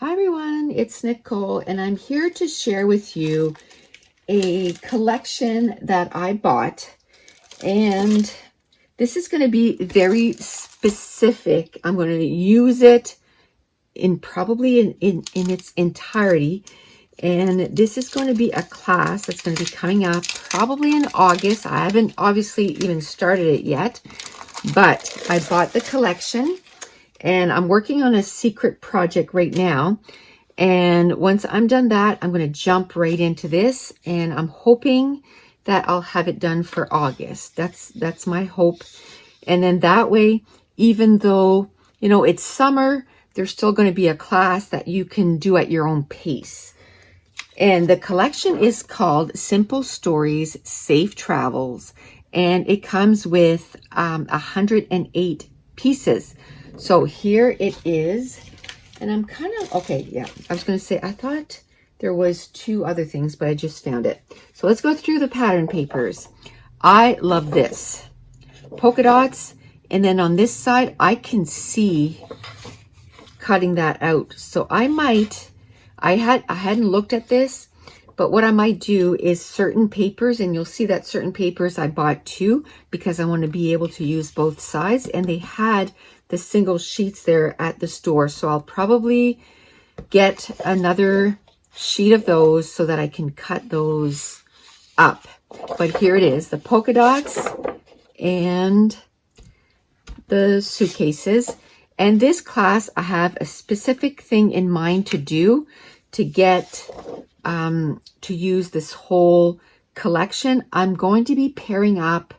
Hi everyone, it's Nicole and I'm here to share with you a collection that I bought, and this is going to be very specific. I'm going to use it in probably in its entirety, and this is going to be a class that's going to be coming up probably in August. I haven't obviously even started it yet, but I bought the collection and I'm working on a secret project right now. And once I'm done that, I'm going to jump right into this, and I'm hoping that I'll have it done for August. That's my hope. And then that way, even though, it's summer, there's still going to be a class that you can do at your own pace. And the collection is called Simple Stories, Safe Travels, and it comes with 108 pieces. So here it is. And I'm kind of, okay, yeah, I was going to say, I thought there was two other things, but I just found it. So let's go through the pattern papers. I love this. Polka dots. And then on this side, I can see cutting that out. So I hadn't looked at this, but what I might do is certain papers, and you'll see that certain papers I bought two because I want to be able to use both sides, and they had the single sheets there at the store. So I'll probably get another sheet of those so that I can cut those up. But here it is, the polka dots and the suitcases. And this class, I have a specific thing in mind to do to get to use this whole collection. I'm going to be pairing up,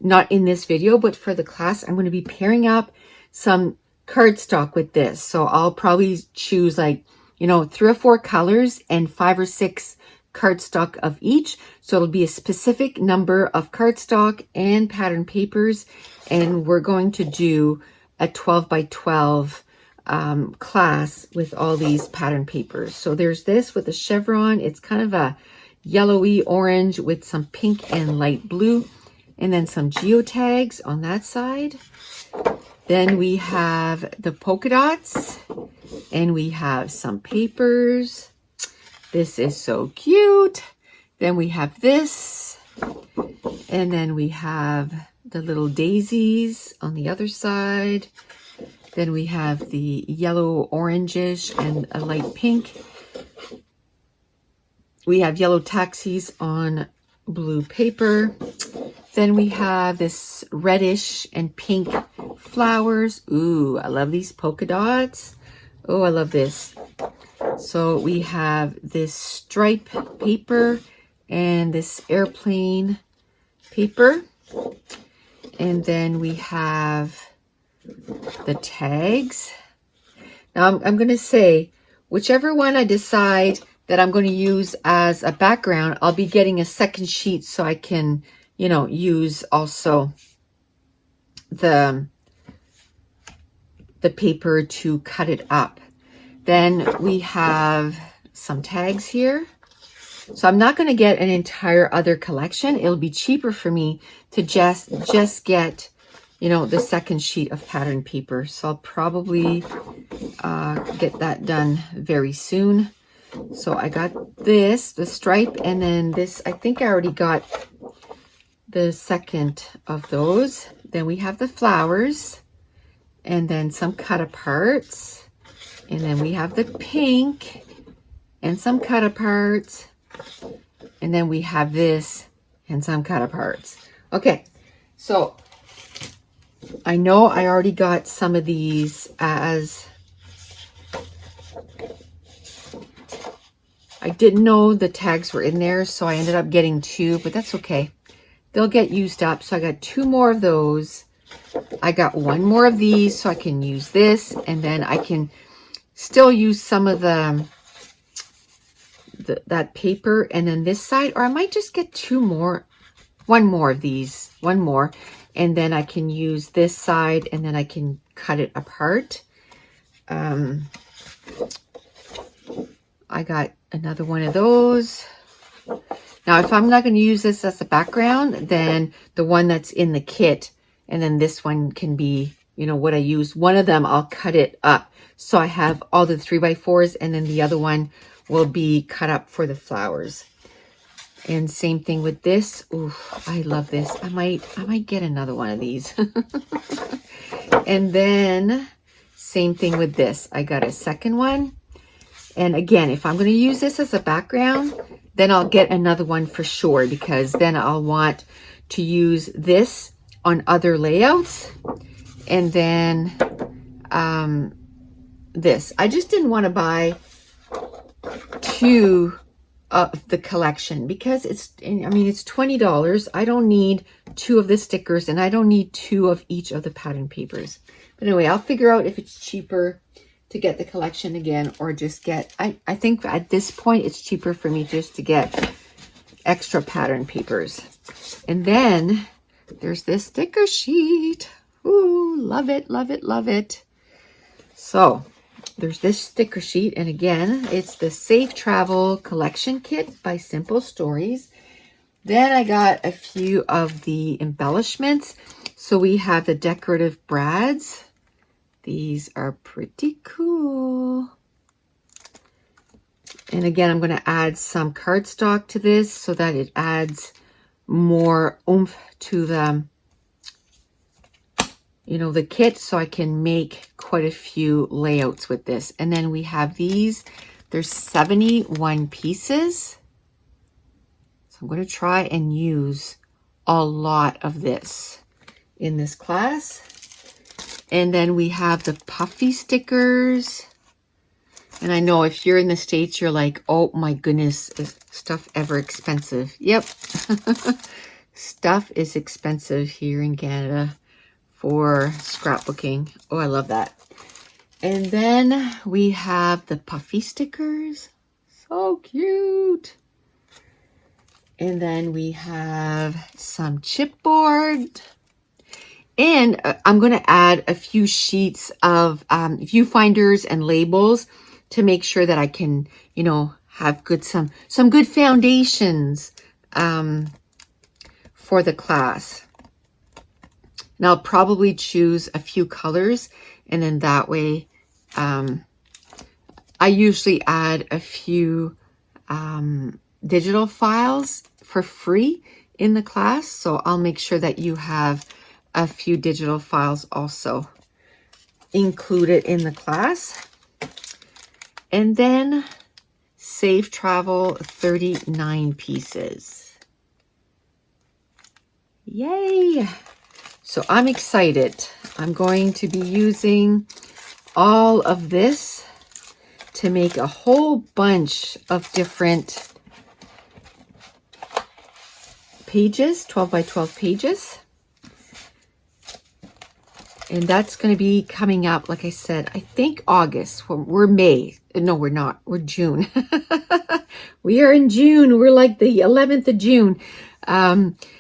not in this video, but for the class, I'm going to be pairing up some cardstock with this. So I'll probably choose like, 3 or 4 colors and 5 or 6 cardstock of each. So it'll be a specific number of cardstock and pattern papers. And we're going to do a 12 by 12 class with all these pattern papers. So there's this with a chevron. It's kind of a yellowy orange with some pink and light blue, and then some geotags on that side. Then we have the polka dots, and we have some papers. This is so cute. Then we have this, and then we have the little daisies on the other side. Then we have the yellow orangish and a light pink. We have yellow taxis on blue paper. Then we have this reddish and pink flowers. Ooh, I love these polka dots. Oh, I love this. So we have this stripe paper and this airplane paper. And then we have the tags. Now I'm going to say, whichever one I decide that I'm going to use as a background, I'll be getting a second sheet so I can, use also the paper to cut it up. Then we have some tags here. So I'm not going to get an entire other collection. It'll be cheaper for me to just get, the second sheet of pattern paper. So I'll probably get that done very soon. So I got this, the stripe, and then this, I think I already got the second of those. Then we have the flowers, and then some cut aparts. And then we have the pink and some cut aparts. And then we have this and some cut aparts. Okay, so I know I already got some of these as I didn't know the tags were in there, so I ended up getting 2, but that's okay. They'll get used up. So I got 2 more of those. I got 1 more of these, so I can use this, and then I can still use some of that paper, and then this side, or I might just get 1 more of these, 1 more, and then I can use this side, and then I can cut it apart. I got another one of those. Now, if I'm not going to use this as a background, then the one that's in the kit, and then this one can be you know, what I use. One of them, I'll cut it up. So I have all the 3x4s, and then the other one will be cut up for the flowers. And same thing with this. Ooh, I love this. I might get another one of these. And then same thing with this. I got a second one. And again, if I'm going to use this as a background, then I'll get another one for sure, because then I'll want to use this on other layouts. And then this. I just didn't want to buy two of the collection because it's $20. I don't need two of the stickers, and I don't need two of each of the pattern papers. But anyway, I'll figure out if it's cheaper to get the collection again, or just get, I think at this point it's cheaper for me just to get extra pattern papers. And then there's this sticker sheet. Ooh, love it, love it, love it. So there's this sticker sheet, and again, it's the Safe Travel Collection Kit by Simple Stories. Then I got a few of the embellishments. So we have the decorative brads. These are pretty cool. And again, I'm going to add some cardstock to this so that it adds more oomph to the, you know, the kit, so I can make quite a few layouts with this. And then we have these. There's 71 pieces. So I'm going to try and use a lot of this in this class. And then we have the puffy stickers. And I know if you're in the States, you're like, oh my goodness, is stuff ever expensive? Yep. Stuff is expensive here in Canada for scrapbooking. Oh, I love that. And then we have the puffy stickers. So cute. And then we have some chipboard. And I'm going to add a few sheets of viewfinders and labels to make sure that I can, you know, have some good foundations for the class. And I'll probably choose a few colors, and then that way I usually add a few digital files for free in the class. So I'll make sure that you have a few digital files also included in the class. And then Safe Travel 39 pieces. Yay! So I'm excited. I'm going to be using all of this to make a whole bunch of different pages, 12 by 12 pages. And that's going to be coming up, like I said, I think August. We're May. No, we're not. We're June. We are in June. We're like the 11th of June.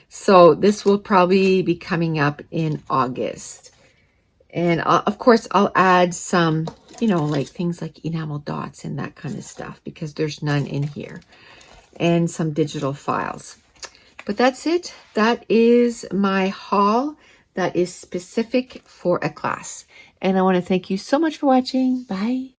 So this will probably be coming up in August. And of course, I'll add some, you know, like things like enamel dots and that kind of stuff, because there's none in here. And some digital files. But that's it. That is my haul that is specific for a class. And I want to thank you so much for watching. Bye.